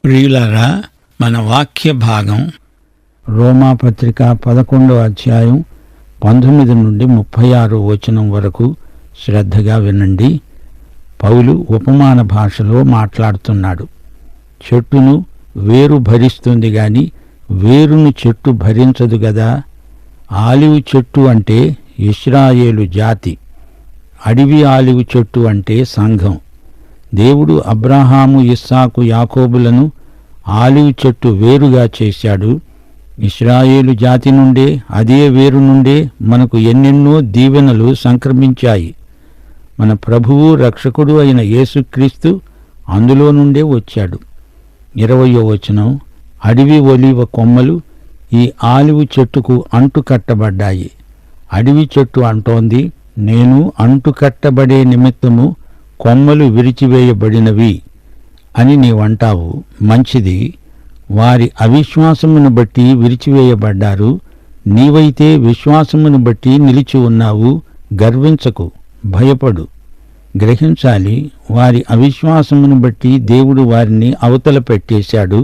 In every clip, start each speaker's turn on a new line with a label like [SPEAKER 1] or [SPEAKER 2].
[SPEAKER 1] ప్రియులారా, మన వాక్య భాగం రోమాపత్రిక 11వ అధ్యాయం 19 నుండి 36 వచనం వరకు శ్రద్ధగా వినండి. పౌలు ఉపమాన భాషలో మాట్లాడుతున్నాడు. చెట్టును వేరు భరిస్తుంది గాని వేరును చెట్టు భరించదు గదా. ఆలివ్ చెట్టు అంటే ఇశ్రాయేలు జాతి, అడవి ఆలివ్ చెట్టు అంటే సంఘం. దేవుడు అబ్రాహాము, ఇస్సాకు, యాకోబులను ఆలివ్ చెట్టు వేరుగా చేశాడు. ఇశ్రాయేలు జాతి నుండే, అదే వేరు నుండే మనకు ఎన్నెన్నో దీవెనలు సంక్రమించాయి. మన ప్రభువు రక్షకుడు అయిన యేసుక్రీస్తు అందులో నుండే వచ్చాడు. 20వ వచనం, అడవి ఒలీవ కొమ్మలు ఈ ఆలివ్ చెట్టుకు అంటుకట్టబడ్డాయి. అడవి చెట్టు అంటోంది, నేను అంటుకట్టబడే నిమిత్తము కొమ్మలు విరిచివేయబడినవి అని నీవంటావు. మంచిది, వారి అవిశ్వాసమును బట్టి విరిచివేయబడ్డారు. నీవైతే విశ్వాసమును బట్టి నిలిచి ఉన్నావు. గర్వించకు, భయపడు. గ్రహించాలి, వారి అవిశ్వాసమును బట్టి దేవుడు వారిని అవతల పెట్టేశాడు.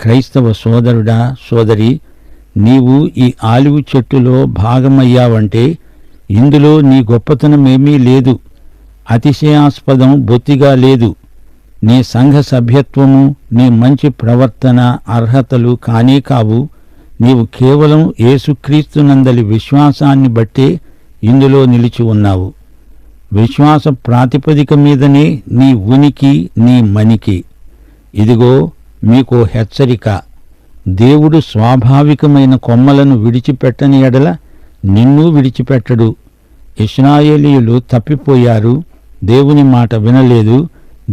[SPEAKER 1] క్రైస్తవ సోదరుడా, సోదరి, నీవు ఈ ఆలివ్ చెట్టులో భాగమయ్యావంటే ఇందులో నీ గొప్పతనమేమీ లేదు, అతిశయాస్పదం బొత్తిగా లేదు. నీ సంఘ సభ్యత్వము, నీ మంచి ప్రవర్తన, అర్హతలు కానే కావు. నీవు కేవలం యేసుక్రీస్తునందలి విశ్వాసాన్ని బట్టే ఇందులో నిలిచి ఉన్నావు. విశ్వాస ప్రాతిపదిక మీదనే నీ ఉనికి, నీ మనికి. ఇదిగో మీకో హెచ్చరిక. దేవుడు స్వాభావికమైన కొమ్మలను విడిచిపెట్టని ఎడల నిన్ను విడిచిపెట్టడు. ఇశ్రాయేలీయులు తప్పిపోయారు, దేవుని మాట వినలేదు.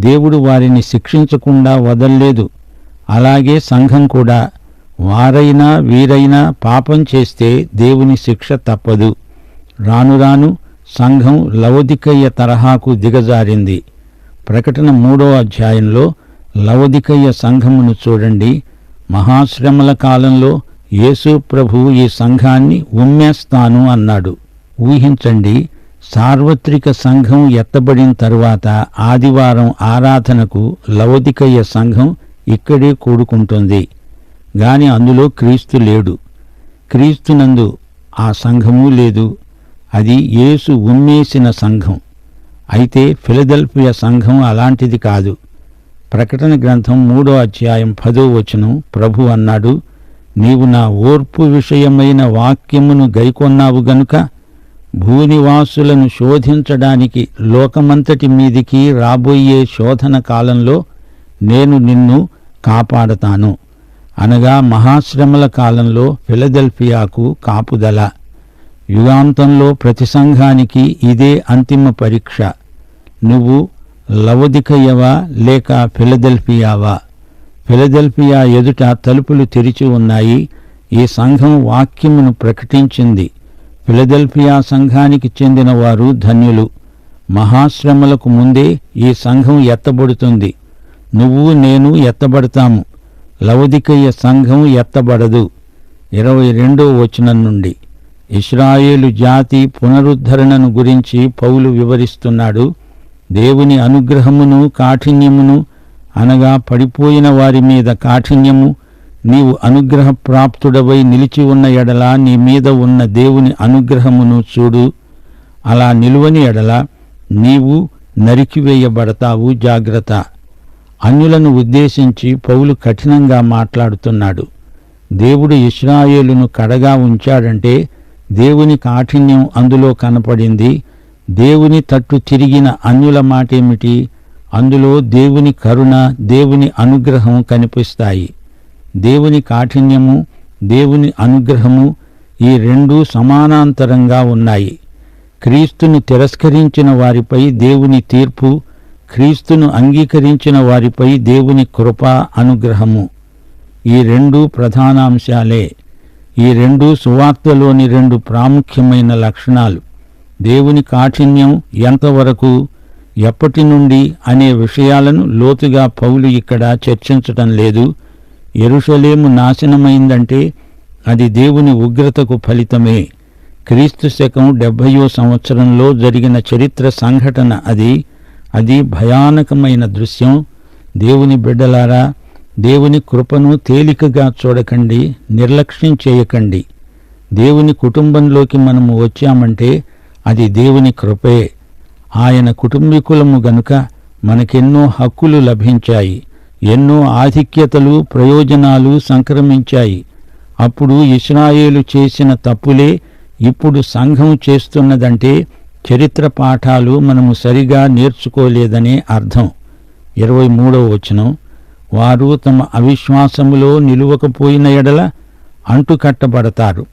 [SPEAKER 1] దేవుడు వారిని శిక్షించకుండా వదల్లేదు. అలాగే సంఘం కూడా వారైనా వీరైనా పాపం చేస్తే దేవుని శిక్ష తప్పదు. రాను రాను సంఘం లవొదికయ్య తరహాకు దిగజారింది. ప్రకటన 3వ అధ్యాయంలో లవొదికయ్య సంఘమును చూడండి. మహాశ్రమల కాలంలో యేసు ప్రభువు ఈ సంఘాన్ని ఉమ్మేస్తాను అన్నాడు. ఊహించండి, సార్వత్రిక సంఘం ఎత్తబడిన తరువాత ఆదివారం ఆరాధనకు లవొదికయ్య సంఘం ఇక్కడే కూడుకుంటుంది. గాని అందులో క్రీస్తు లేడు. క్రీస్తునందు ఆ సంఘము లేదు. అది యేసు ఉమ్మేసిన సంఘం. అయితే ఫిలదెల్ఫియా సంఘం అలాంటిది కాదు. ప్రకటన గ్రంథం 3వ అధ్యాయం 10వ వచనం ప్రభు అన్నాడు, నీవు నా ఓర్పు విషయమైన వాక్యమును గైకొన్నావు గనుక భూనివాసులను శోధించడానికి లోకమంతటి మీదికి రాబోయే శోధన కాలంలో నేను నిన్ను కాపాడతాను. అనగా మహాశ్రమల కాలంలో ఫిలదెల్ఫియాకు కాపుదల. యుగాంతంలో ప్రతి సంఘానికి ఇదే అంతిమ పరీక్ష. నువ్వు లవొదికయ్యవా లేక ఫిలదెల్ఫియావా? ఫిలదెల్ఫియా ఎదుట తలుపులు తెరిచి ఉన్నాయి. ఈ సంఘం వాక్యమును ప్రకటించింది. ఫిలదెల్ఫియా సంఘానికి చెందిన వారు ధన్యులు. మహాశ్రమలకు ముందే ఈ సంఘం ఎత్తబడుతుంది. నువ్వు నేను ఎత్తబడతాము. లవొదికయ్య సంఘం ఎత్తబడదు. 22వ వచనం నుండి ఇశ్రాయేలు జాతి పునరుద్ధరణను గురించి పౌలు వివరిస్తున్నాడు. దేవుని అనుగ్రహమును కాఠిన్యమును, అనగా పడిపోయిన వారి మీద కాఠిన్యము, నీవు అనుగ్రహ ప్రాప్తుడవై నిలిచి ఉన్న ఎడల నీ మీద ఉన్న దేవుని అనుగ్రహమును చూడు. అలా నిలువని ఎడల నీవు నరికివేయబడతావు. జాగ్రత్త. అన్యులను ఉద్దేశించి పౌలు కఠినంగా మాట్లాడుతున్నాడు. దేవుడు ఇశ్రాయేలును కడగా ఉంచాడంటే దేవుని కాఠిన్యం అందులో కనపడింది. దేవుని తట్టు తిరిగిన అన్యుల మాటేమిటి? అందులో దేవుని కరుణ, దేవుని అనుగ్రహం కనిపిస్తాయి. దేవుని కాఠిన్యము, దేవుని అనుగ్రహము ఈ రెండూ సమానాంతరంగా ఉన్నాయి. క్రీస్తును తిరస్కరించిన వారిపై దేవుని తీర్పు, క్రీస్తును అంగీకరించిన వారిపై దేవుని కృప, అనుగ్రహము. ఈ రెండూ ప్రధానాంశాలే. ఈ రెండూ సువార్తలోని రెండు ప్రాముఖ్యమైన లక్షణాలు. దేవుని కాఠిన్యం ఎంతవరకు, ఎప్పటి నుండి అనే విషయాలను లోతుగా పౌలు ఇక్కడ చర్చించటం లేదు. యెరూషలేము నాశనమైందంటే అది దేవుని ఉగ్రతకు ఫలితమే. క్రీస్తు శకం 70వ సంవత్సరంలో జరిగిన చరిత్ర సంఘటన అది భయానకమైన దృశ్యం. దేవుని బిడ్డలారా, దేవుని కృపను తేలికగా చూడకండి, నిర్లక్ష్యం చేయకండి. దేవుని కుటుంబంలోకి మనము వచ్చామంటే అది దేవుని కృపే. ఆయన కుటుంబీకులము గనుక మనకెన్నో హక్కులు లభించాయి, ఎన్నో ఆధిక్యతలు, ప్రయోజనాలు సంక్రమించాయి. అప్పుడు ఇశ్రాయేలు చేసిన తప్పులే ఇప్పుడు సంఘం చేస్తున్నదంటే చరిత్ర పాఠాలు మనము సరిగా నేర్చుకోలేదనే అర్థం. 23వ వచనం, వారు తమ అవిశ్వాసములో నిలువకపోయిన ఎడల అంటుకట్టబడతారు.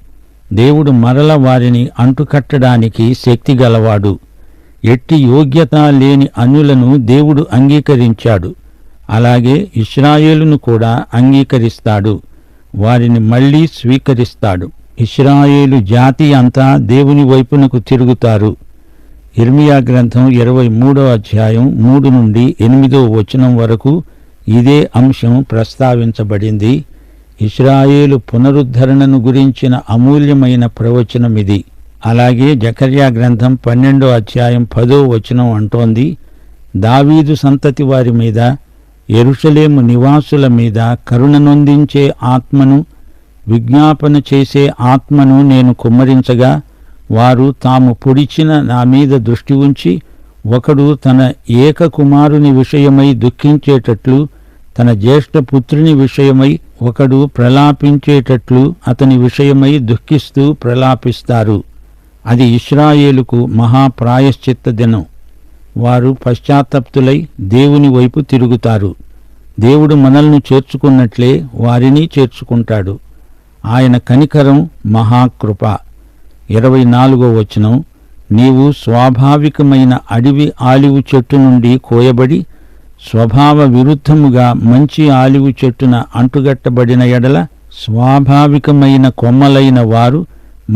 [SPEAKER 1] దేవుడు మరల వారిని అంటుకట్టడానికి శక్తిగలవాడు. ఎట్టి యోగ్యత లేని అన్యులను దేవుడు అంగీకరించాడు. అలాగే ఇశ్రాయేలును కూడా అంగీకరిస్తాడు, వారిని మళ్లీ స్వీకరిస్తాడు. ఇశ్రాయేలు జాతి అంతా దేవుని వైపునకు తిరుగుతారు. ఇర్మియా గ్రంథం 23వ అధ్యాయం 3 నుండి 8వ వచనం వరకు ఇదే అంశం ప్రస్తావించబడింది. ఇశ్రాయేలు పునరుద్ధరణను గురించిన అమూల్యమైన ప్రవచనమిది. అలాగే జకర్యా గ్రంథం 12వ అధ్యాయం 10వ వచనం అంటోంది, దావీదు సంతతి వారి మీద, యెరూషలేము నివాసుల మీద కరుణ నొందించే ఆత్మను, విజ్ఞాపన చేసే ఆత్మను నేను కుమ్మరించగా, వారు తాము పొడిచిన నా మీద దృష్టి ఉంచి, ఒకడు తన ఏక కుమారుని విషయమై దుఃఖించేటట్లు, తన జ్యేష్ఠపుత్రుని విషయమై ఒకడు ప్రలాపించేటట్లు అతని విషయమై దుఃఖిస్తూ ప్రలాపిస్తారు. అది ఇశ్రాయేలుకు మహాప్రాయశ్చిత్త దినం. వారు పశ్చాత్తప్తులై దేవుని వైపు తిరుగుతారు. దేవుడు మనల్ని చేర్చుకున్నట్లే వారిని చేర్చుకుంటాడు. ఆయన కనికరం మహాకృప. 24వ వచనం, నీవు స్వాభావికమైన అడవి ఆలివు చెట్టు నుండి కోయబడి స్వభావ విరుద్ధముగా మంచి ఆలివు చెట్టున అంటుగట్టబడిన ఎడల, స్వాభావికమైన కొమ్మలైన వారు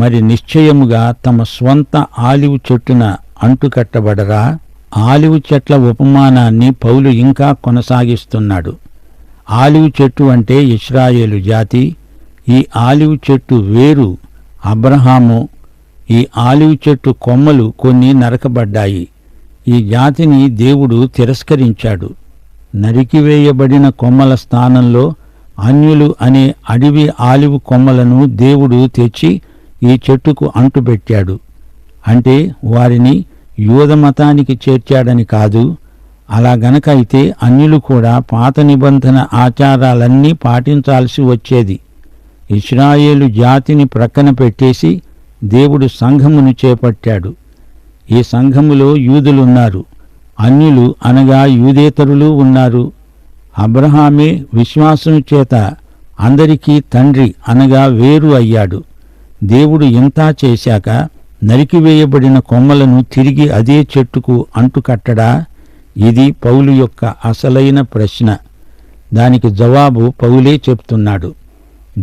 [SPEAKER 1] మరి నిశ్చయముగా తమ స్వంత ఆలివు చెట్టున అంటుకట్టబడరా? ఆలివు చెట్ల ఉపమానాన్ని పౌలు ఇంకా కొనసాగిస్తున్నాడు. ఆలివు చెట్టు అంటే ఇశ్రాయేలు జాతి. ఈ ఆలివు చెట్టు వేరు అబ్రహాము. ఈ ఆలివు చెట్టు కొమ్మలు కొన్ని నరకబడ్డాయి. ఈ జాతిని దేవుడు తిరస్కరించాడు. నరికివేయబడిన కొమ్మల స్థానంలో అన్యులు అనే అడవి ఆలివు కొమ్మలను దేవుడు తెచ్చి ఈ చెట్టుకు అంటుపెట్టాడు. అంటే వారిని యూదమతానికి చేర్చాడని కాదు. అలా గనక అయితే అన్యులు కూడా పాత నిబంధన ఆచారాలన్నీ పాటించాల్సి వచ్చేది. ఇశ్రాయేలు జాతిని ప్రక్కన పెట్టేసి దేవుడు సంఘమును చేపట్టాడు. ఈ సంఘములో యూదులున్నారు, అన్యులు అనగా యూదేతరులు ఉన్నారు. అబ్రహామే విశ్వాసం చేత అందరికీ తండ్రి అనగా వేరు అయ్యాడు. దేవుడు ఇంతా చేశాక నరికివేయబడిన కొమ్మలను తిరిగి అదే చెట్టుకు అంటుకట్టడా? ఇది పౌలు యొక్క అసలైన ప్రశ్న. దానికి జవాబు పౌలే చెప్తున్నాడు.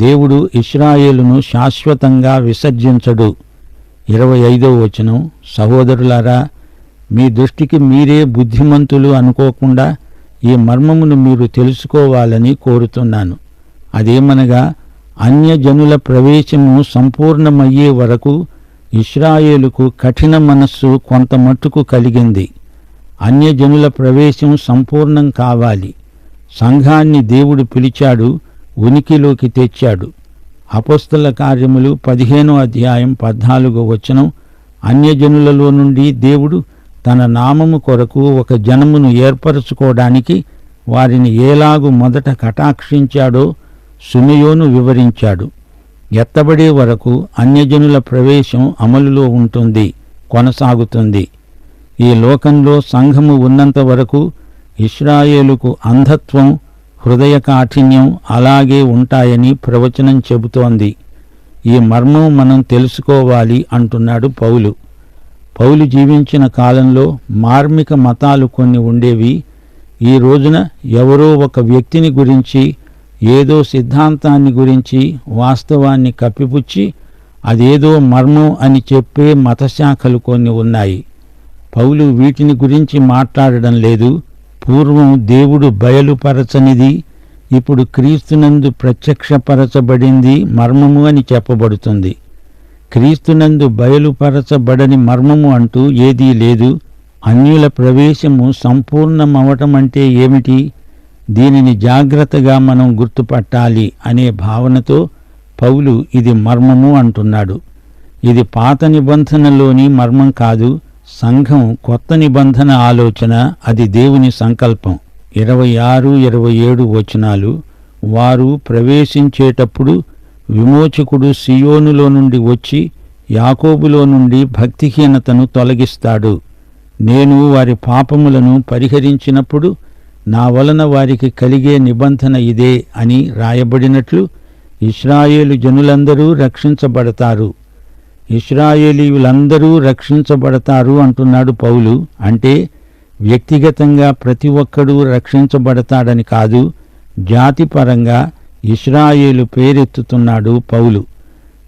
[SPEAKER 1] దేవుడు ఇశ్రాయేలును శాశ్వతంగా విసర్జించడు. 25వ వచనం, సహోదరులారా, మీ దృష్టికి మీరే బుద్ధిమంతులు అనుకోకుండా ఈ మర్మమును మీరు తెలుసుకోవాలని కోరుతున్నాను. అదేమనగా, అన్యజనుల ప్రవేశము సంపూర్ణమయ్యే వరకు ఇశ్రాయేలుకు కఠిన మనస్సు కొంతమట్టుకు కలిగింది. అన్యజనుల ప్రవేశం సంపూర్ణం కావాలి. సంఘాన్ని దేవుడు పిలిచాడు, ఉనికిలోకి తెచ్చాడు. అపొస్తల కార్యములు 15వ అధ్యాయం 14వ వచనం, అన్యజనులలో నుండి దేవుడు తన నామము కొరకు ఒక జనమును ఏర్పరచుకోవడానికి వారిని ఏలాగు మొదట కటాక్షించాడో సిమెయోను వివరించాడు. ఎత్తబడే వరకు అన్యజనుల ప్రవేశం అమలులో ఉంటుంది, కొనసాగుతుంది. ఈ లోకంలో సంఘము ఉన్నంత వరకు ఇశ్రాయేలుకు అంధత్వం, హృదయ కాఠిన్యం అలాగే ఉంటాయని ప్రవచనం చెబుతోంది. ఈ మర్మం మనం తెలుసుకోవాలి అంటున్నాడు పౌలు. పౌలు జీవించిన కాలంలో మార్మిక మతాలు కొన్ని ఉండేవి. ఈ రోజున ఎవరో ఒక వ్యక్తిని గురించి, ఏదో సిద్ధాంతాన్ని గురించి వాస్తవాన్ని కప్పిపుచ్చి అదేదో మర్మం అని చెప్పే మతశాఖలు కొన్ని ఉన్నాయి. పౌలు వీటిని గురించి మాట్లాడడం లేదు. పూర్వం దేవుడు బయలుపరచనిది ఇప్పుడు క్రీస్తునందు ప్రత్యక్షపరచబడింది మర్మము అని చెప్పబడుతుంది. క్రీస్తునందు బయలుపరచబడని మర్మము అంటూ ఏదీ లేదు. అన్యుల ప్రవేశము సంపూర్ణమవటమంటే ఏమిటి? దీనిని జాగ్రత్తగా మనం గుర్తుపట్టాలి అనే భావనతో పౌలు ఇది మర్మము అంటున్నాడు. ఇది పాత నిబంధనలోని మర్మం కాదు, సంఘం కొత్త నిబంధన ఆలోచన, అది దేవుని సంకల్పం. 26, 27 వచనాలు. వారు ప్రవేశించేటప్పుడు విమోచకుడు సియోనులో నుండి వచ్చి యాకోబులో నుండి భక్తిహీనతను తొలగిస్తాడు. నేను వారి పాపములను పరిహరించినప్పుడు నా వలన వారికి కలిగే నిబంధన ఇదే అని రాయబడినట్లు ఇశ్రాయేలు జనులందరూ రక్షించబడతారు. ఇశ్రాయేలీయులందరూ రక్షించబడతారు అంటున్నాడు పౌలు. అంటే వ్యక్తిగతంగా ప్రతి ఒక్కడూ రక్షించబడతాడని కాదు, జాతిపరంగా ఇశ్రాయేలు పేరెత్తుతున్నాడు పౌలు.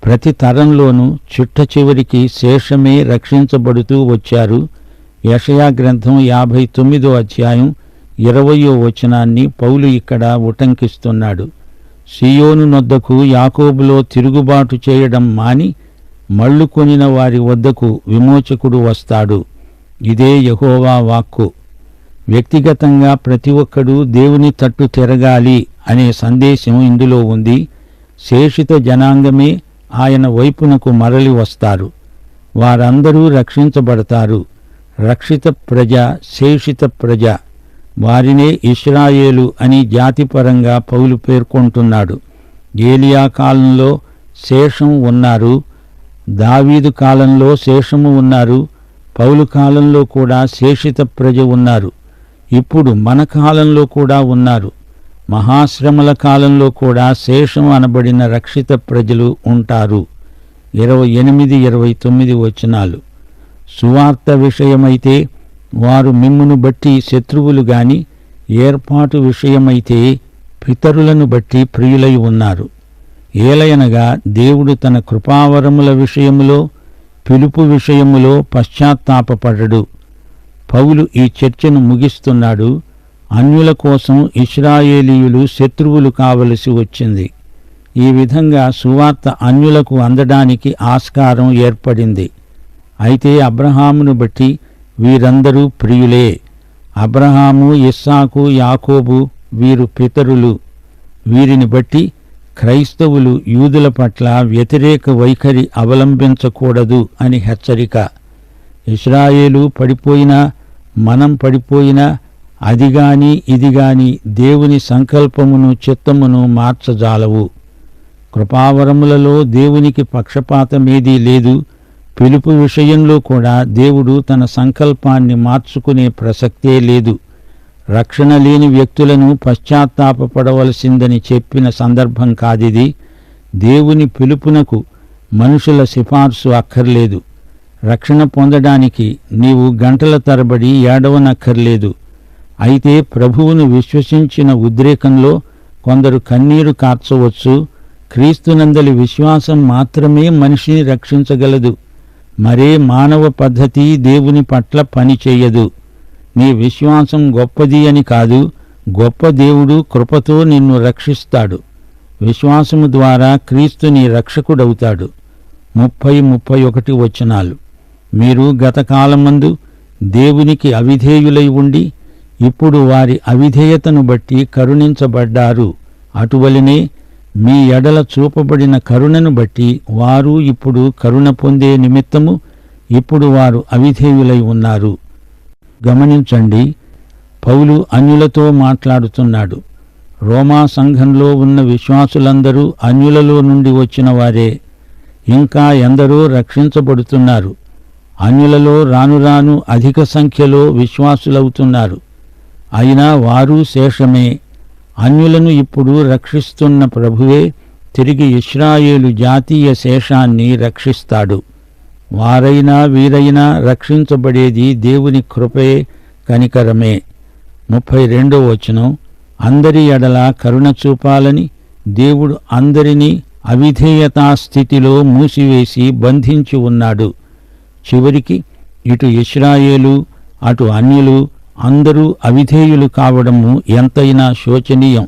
[SPEAKER 1] ప్రతి తరంలోనూ చిట్ట చివరికి శేషమే రక్షించబడుతూ వచ్చారు. యెషయా గ్రంథం 59వ అధ్యాయం 20వ వచనాన్ని పౌలు ఇక్కడ ఉటంకిస్తున్నాడు. సియోను నొద్దకు యాకోబులో తిరుగుబాటు చేయడం మాని మళ్ళుకొనిన వారి వద్దకు విమోచకుడు వస్తాడు. ఇదే యెహోవా వాక్కు. వ్యక్తిగతంగా ప్రతి ఒక్కడూ దేవుని తట్టు తిరగాలి అనే సందేశం ఇందులో ఉంది. శేషిత జనాంగమే ఆయన వైపునకు మరలి వస్తారు. వారందరూ రక్షించబడతారు. రక్షిత ప్రజ, శేషిత ప్రజ, వారినే ఇశ్రాయేలు అని జాతిపరంగా పౌలు పేర్కొంటున్నాడు. ఏలియా కాలంలో శేషం ఉన్నారు, దావీదు కాలంలో శేషము ఉన్నారు, పౌలు కాలంలో కూడా శేషిత ప్రజ ఉన్నారు. ఇప్పుడు మన కాలంలో కూడా ఉన్నారు. మహాశ్రమల కాలంలో కూడా శేషం అనబడిన రక్షిత ప్రజలు ఉంటారు. 28, 29 వచనాలు. సువార్త విషయమైతే వారు మిమ్మును బట్టి శత్రువులు గాని, ఏర్పాటు విషయమైతే పితరులను బట్టి ప్రియులై ఉన్నారు. ఏలయనగా దేవుడు తన కృపావరముల విషయములో, పిలుపు విషయములో పశ్చాత్తాపపడడు. పౌలు ఈ చర్చను ముగిస్తున్నాడు. అన్యుల కోసం ఇశ్రాయేలీయులు శత్రువులు కావలసి వచ్చింది. ఈ విధంగా సువార్త అన్యులకు అందడానికి ఆస్కారం ఏర్పడింది. అయితే అబ్రహామును బట్టి వీరందరూ ప్రియులే. అబ్రహాము, ఇస్సాకు, యాకోబు వీరు పితరులు. వీరిని బట్టి క్రైస్తవులు యూదుల పట్ల వ్యతిరేక వైఖరి అవలంబించకూడదు అని హెచ్చరిక. ఇశ్రాయేలు పడిపోయినా, మనం పడిపోయినా అదిగాని ఇదిగాని దేవుని సంకల్పమును చిత్తమును మార్చజాలవు. కృపావరములలో దేవునికి పక్షపాతమేదీ లేదు. పిలుపు విషయంలో కూడా దేవుడు తన సంకల్పాన్ని మార్చుకునే ప్రసక్తే లేదు. రక్షణ లేని వ్యక్తులను పశ్చాత్తాపపడవలసిందని చెప్పిన సందర్భం కాదిది. దేవుని పిలుపునకు మనుషుల సిఫార్సు అక్కర్లేదు. రక్షణ పొందడానికి నీవు గంటల తరబడి ఏడవనక్కర్లేదు. అయితే ప్రభువును విశ్వసించిన ఉద్రేకంలో కొందరు కన్నీరు కార్చవచ్చు. క్రీస్తునందలి విశ్వాసం మాత్రమే మనిషిని రక్షించగలదు. మరే మానవ పద్ధతి దేవుని పట్ల పనిచేయదు. నీ విశ్వాసం గొప్పది అని కాదు, గొప్ప దేవుడు కృపతో నిన్ను రక్షిస్తాడు. విశ్వాసము ద్వారా క్రీస్తు నీ రక్షకుడవుతాడు. 30, 31 వచనాలు. మీరు గతకాలమందు దేవునికి అవిధేయులై ఉండి ఇప్పుడు వారి అవిధేయతను బట్టి కరుణించబడ్డారు. అటువలనే మీ ఎడల చూపబడిన కరుణను బట్టి వారు ఇప్పుడు కరుణ పొందే నిమిత్తము ఇప్పుడు వారు అవిధేయులై ఉన్నారు. గమనించండి, పౌలు అన్యులతో మాట్లాడుతున్నాడు. రోమా సంఘంలో ఉన్న విశ్వాసులందరూ అన్యులలో నుండి వచ్చిన వారే. ఇంకా ఎందరో రక్షించబడుతున్నారు. అన్యులలో రాను రాను అధిక సంఖ్యలో విశ్వాసులవుతున్నారు. అయినా వారు శేషమే. అన్యులను ఇప్పుడు రక్షిస్తున్న ప్రభువే తిరిగి ఇశ్రాయేలు జాతీయ శేషాన్ని రక్షిస్తాడు. వారైనా వీరైనా రక్షించబడేది దేవుని కృపే, కనికరమే. 32వ వచనం. అందరి ఎడల కరుణ చూపాలని దేవుడు అందరినీ అవిధేయతా స్థితిలో మూసివేసి బంధించి ఉన్నాడు. చివరికి ఇటు ఇశ్రాయేలు అటు అన్యులు అందరూ అవిధేయులు కావడము ఎంతైనా శోచనీయం.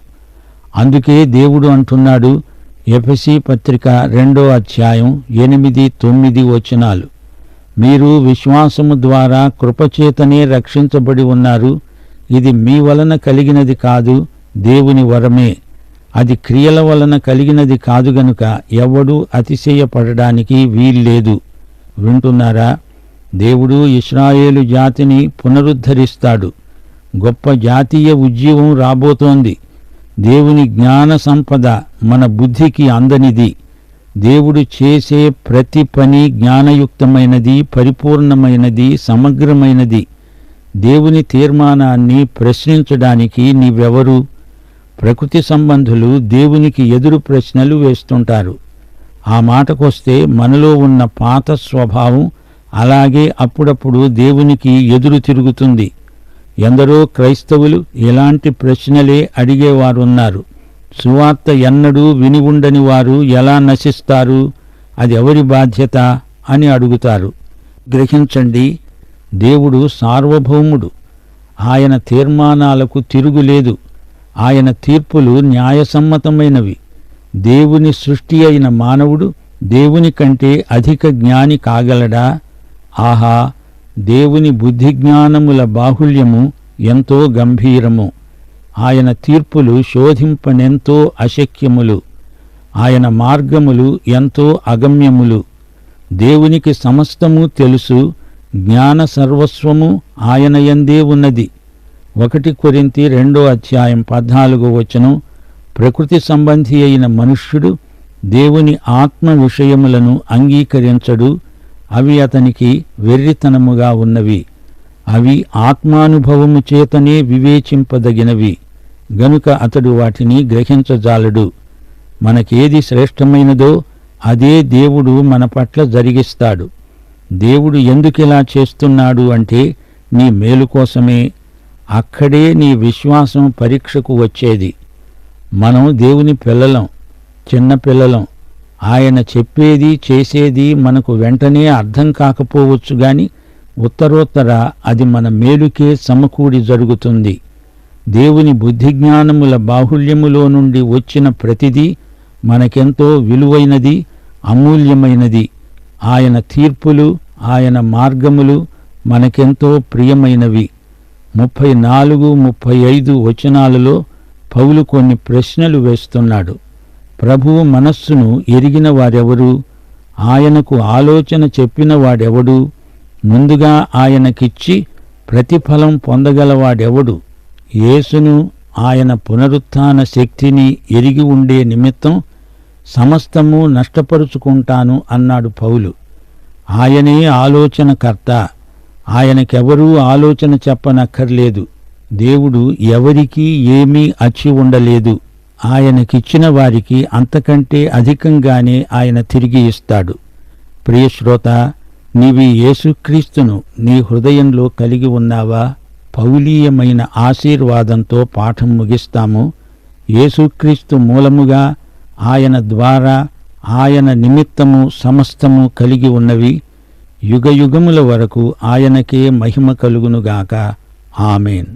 [SPEAKER 1] అందుకే దేవుడు అంటున్నాడు, ఎఫెసీ పత్రిక 2వ అధ్యాయం 8, 9 వచనాలు. మీరు విశ్వాసము ద్వారా కృపచేతనే రక్షించబడి ఉన్నారు. ఇది మీ వలన కలిగినది కాదు, దేవుని వరమే. అది క్రియల వలన కలిగినది కాదు గనుక ఎవడూ అతిశయపడడానికి వీల్లేదు. వింటున్నారా? దేవుడు ఇశ్రాయేలు జాతిని పునరుద్ధరిస్తాడు. గొప్ప జాతీయ ఉజ్జీవం రాబోతోంది. దేవుని జ్ఞాన సంపద మన బుద్ధికి అందనిది. దేవుడు చేసే ప్రతి పని జ్ఞానయుక్తమైనది, పరిపూర్ణమైనది, సమగ్రమైనది. దేవుని తీర్మానాన్ని ప్రశ్నించడానికి నీవెవరు? ప్రకృతి సంబంధులు దేవునికి ఎదురు ప్రశ్నలు వేస్తుంటారు. ఆ మాటకొస్తే మనలో ఉన్న పాత స్వభావం అలాగే అప్పుడప్పుడు దేవునికి ఎదురు తిరుగుతుంది. ఎందరో క్రైస్తవులు ఇలాంటి ప్రశ్నలే అడిగేవారున్నారు. సువార్త ఎన్నడూ విని ఉండని వారు ఎలా నశిస్తారు? అది ఎవరి బాధ్యత అని అడుగుతారు. గ్రహించండి, దేవుడు సార్వభౌముడు. ఆయన తీర్మానాలకు తిరుగులేదు. ఆయన తీర్పులు న్యాయసమ్మతమైనవి. దేవుని సృష్టి అయిన మానవుడు దేవుని కంటే అధిక జ్ఞాని కాగలడా? ఆహా, దేవుని బుద్ధిజ్ఞానముల బాహుళ్యము ఎంతో గంభీరము. ఆయన తీర్పులు శోధింపనెంతో అశక్యములు. ఆయన మార్గములు ఎంతో అగమ్యములు. దేవునికి సమస్తము తెలుసు. జ్ఞాన సర్వస్వము ఆయన యందే ఉన్నది. 1 కొరింథీ 2:14 ప్రకృతి సంబంధి అయిన మనుష్యుడు దేవుని ఆత్మ విషయములను అంగీకరించడు. అవి అతనికి వెర్రితనముగా ఉన్నవి. అవి ఆత్మానుభవము చేతనే వివేచింపదగినవి గనుక అతడు వాటిని గ్రహించజాలడు. మనకేది శ్రేష్టమైనదో అదే దేవుడు మన పట్ల జరిగిస్తాడు. దేవుడు ఎందుకిలా చేస్తున్నాడు అంటే నీ మేలు కోసమే. అక్కడే నీ విశ్వాసం పరీక్షకు వచ్చేది. మనం దేవుని పిల్లలం, చిన్నపిల్లలం. ఆయన చెప్పేది చేసేది మనకు వెంటనే అర్థం కాకపోవచ్చు గాని ఉత్తరోత్తర అది మన మేలుకే సమకూడి జరుగుతుంది. దేవుని బుద్ధిజ్ఞానముల బాహుళ్యములో నుండి వచ్చిన ప్రతిదీ మనకెంతో విలువైనది, అమూల్యమైనది. ఆయన తీర్పులు, ఆయన మార్గములు మనకెంతో ప్రియమైనవి. 34, 35 పౌలు కొన్ని ప్రశ్నలు వేస్తున్నాడు. ప్రభువు మనస్సును ఎరిగిన వారెవరు? ఆయనకు ఆలోచన చెప్పిన వాడెవడు? ముందుగా ఆయనకిచ్చి ప్రతిఫలం పొందగలవాడెవడు? యేసును, ఆయన పునరుత్థాన శక్తిని ఎరిగి ఉండే నిమిత్తం సమస్తము నష్టపరుచుకుంటాను అన్నాడు పౌలు. ఆయనే ఆలోచనకర్త. ఆయనకెవరూ ఆలోచన చెప్పనక్కర్లేదు. దేవుడు ఎవరికీ ఏమీ అచ్చి ఉండలేదు. ఆయనకిచ్చిన వారికి అంతకంటే అధికంగానే ఆయన తిరిగి ఇస్తాడు. ప్రియశ్రోత, నీవి యేసుక్రీస్తును నీ హృదయంలో కలిగి ఉన్నావా? పౌలీయమైన ఆశీర్వాదంతో పాఠం ముగిస్తాము. యేసుక్రీస్తు మూలముగా, ఆయన ద్వారా, ఆయన నిమిత్తము సమస్తము కలిగి ఉన్నవి. యుగయుగముల వరకు ఆయనకే మహిమ కలుగునుగాక. ఆమేన్.